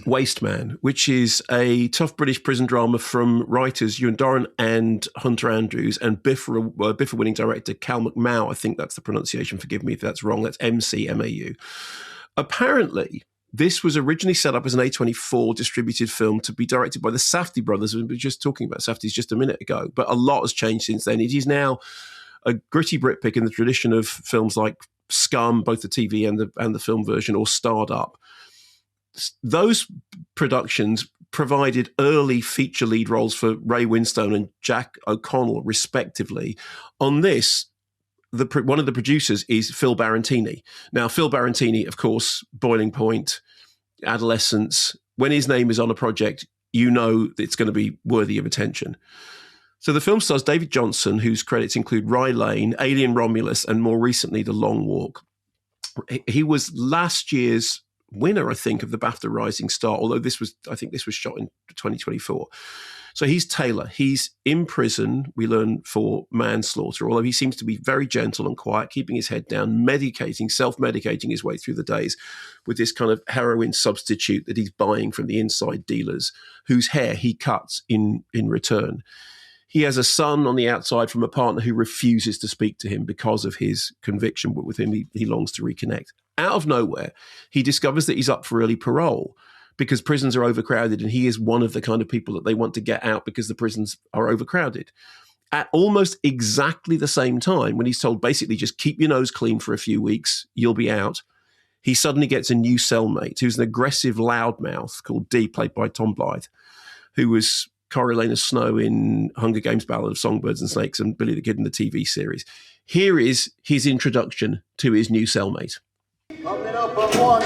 Wasteman, which is a tough British prison drama from writers Ewan Doran and Hunter Andrews and Biffa-winning director Cal McMahon. I think that's the pronunciation. Forgive me if that's wrong. That's McMahon. Apparently, this was originally set up as an A24 distributed film to be directed by the Safdie brothers. We were just talking about Safdies just a minute ago, but a lot has changed since then. It is now a gritty Brit pick in the tradition of films like Scum, both the TV and the film version, or Starred Up. Those productions provided early feature lead roles for Ray Winstone and Jack O'Connell, respectively. On this, one of the producers is Phil Barantini. Now, Phil Barantini, of course, Boiling Point, Adolescence. When his name is on a project, you know it's going to be worthy of attention. So the film stars David Johnson, whose credits include Rye Lane, Alien Romulus, and more recently, The Long Walk. He was last year's winner, I think, of the BAFTA Rising Star, although I think this was shot in 2024. So he's Taylor. He's in prison, we learn, for manslaughter, although he seems to be very gentle and quiet, keeping his head down, self-medicating his way through the days with this kind of heroin substitute that he's buying from the inside dealers, whose hair he cuts in return. He has a son on the outside from a partner who refuses to speak to him because of his conviction, but with whom he longs to reconnect. Out of nowhere, he discovers that he's up for early parole because prisons are overcrowded, and he is one of the kind of people that they want to get out because the prisons are overcrowded. At almost exactly the same time, when he's told basically just keep your nose clean for a few weeks, you'll be out, he suddenly gets a new cellmate who's an aggressive loudmouth called D, played by Tom Blythe, who was Coriolanus Snow in Hunger Games Ballad of Songbirds and Snakes and Billy the Kid in the TV series. Here is his introduction to his new cellmate. Open it up on one.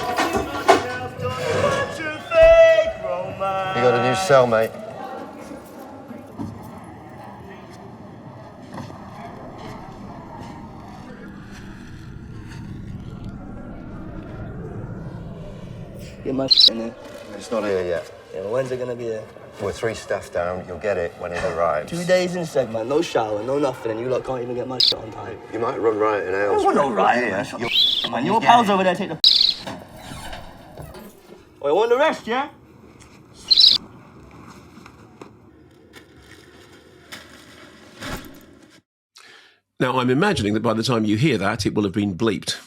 You got a new cellmate. Get my in there. It's not here yet. Yeah, well, when's it gonna be there? We're 3 staff down. You'll get it when it arrives. 2 days in segment, no shower, no nothing, and you lot can't even get my shit on time. You might run riot in Aylesbury. We're not right here. Man, your pals over there take the. Oh, you want the rest, yeah? Now, I'm imagining that by the time you hear that, it will have been bleeped.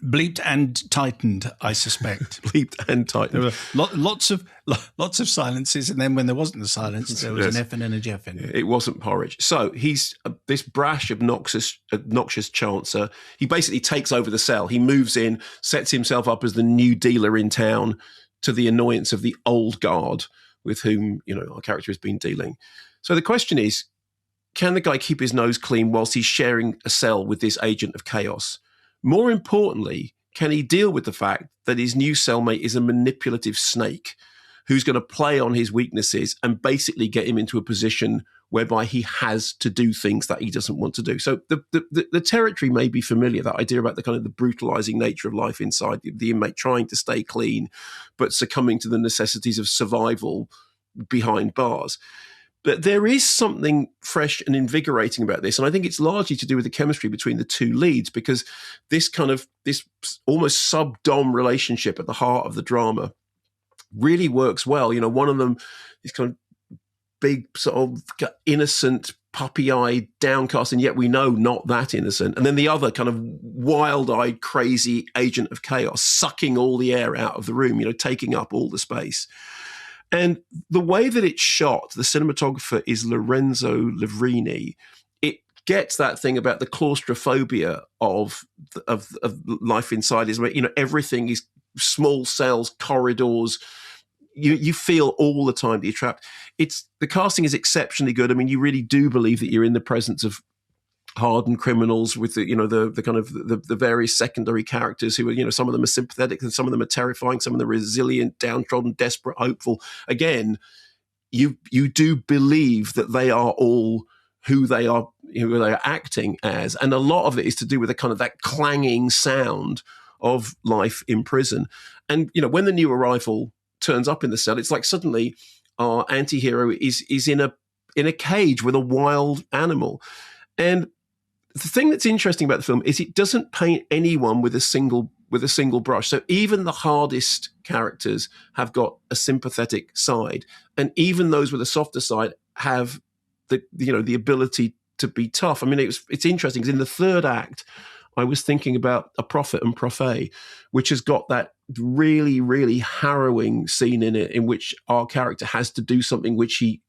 Bleeped and tightened, I suspect. Bleeped and tightened. There were lots of silences, and then when there wasn't a silence, there was an F and a Jeff in it. It wasn't porridge. So he's this brash, obnoxious chancer. He basically takes over the cell. He moves in, sets himself up as the new dealer in town, to the annoyance of the old guard with whom, our character has been dealing. So the question is, can the guy keep his nose clean whilst he's sharing a cell with this agent of chaos? More importantly, can he deal with the fact that his new cellmate is a manipulative snake who's going to play on his weaknesses and basically get him into a position whereby he has to do things that he doesn't want to do? So the territory may be familiar, that idea about the kind of the brutalizing nature of life inside, the inmate trying to stay clean, but succumbing to the necessities of survival behind bars. But there is something fresh and invigorating about this. And I think it's largely to do with the chemistry between the two leads, because this almost sub-dom relationship at the heart of the drama really works well. One of them is kind of big, sort of innocent, puppy-eyed, downcast, and yet we know not that innocent. And then the other kind of wild-eyed, crazy agent of chaos, sucking all the air out of the room, taking up all the space. And the way that it's shot, the cinematographer is Lorenzo Livrini. It gets that thing about the claustrophobia of life inside. Is everything is small cells, corridors. You feel all the time that you're trapped. The casting is exceptionally good. I mean, you really do believe that you're in the presence of hardened criminals with the kind of the various secondary characters who are, some of them are sympathetic and some of them are terrifying, some of them are resilient, downtrodden, desperate, hopeful. Again, you do believe that they are all who they are acting as, and a lot of it is to do with the kind of that clanging sound of life in prison. And when the new arrival turns up in the cell, it's like suddenly our anti-hero is in a cage with a wild animal. And the thing that's interesting about the film is it doesn't paint anyone with a single with a single brush. So even the hardest characters have got a sympathetic side, and even those with a softer side have the ability to be tough. I mean, it's interesting because in the third act, I was thinking about A Prophet and Prophet, which has got that really, really harrowing scene in it in which our character has to do something which he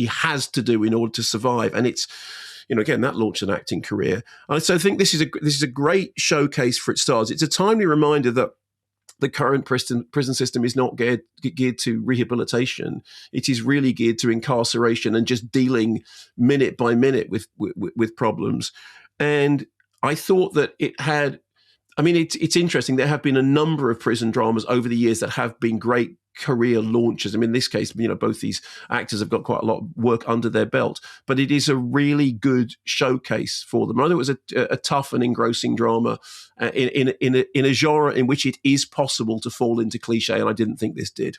has to do in order to survive. And it's, again, that launched an acting career. I so think this is a great showcase for its stars. It's a timely reminder that the current prison system is not geared to rehabilitation. It is really geared to incarceration and just dealing minute by minute with problems. And I thought that it had, it's interesting. There have been a number of prison dramas over the years that have been great career launches. In this case, both these actors have got quite a lot of work under their belt, but it is a really good showcase for them. I know it was a tough and engrossing drama in a genre in which it is possible to fall into cliche, and I didn't think this did.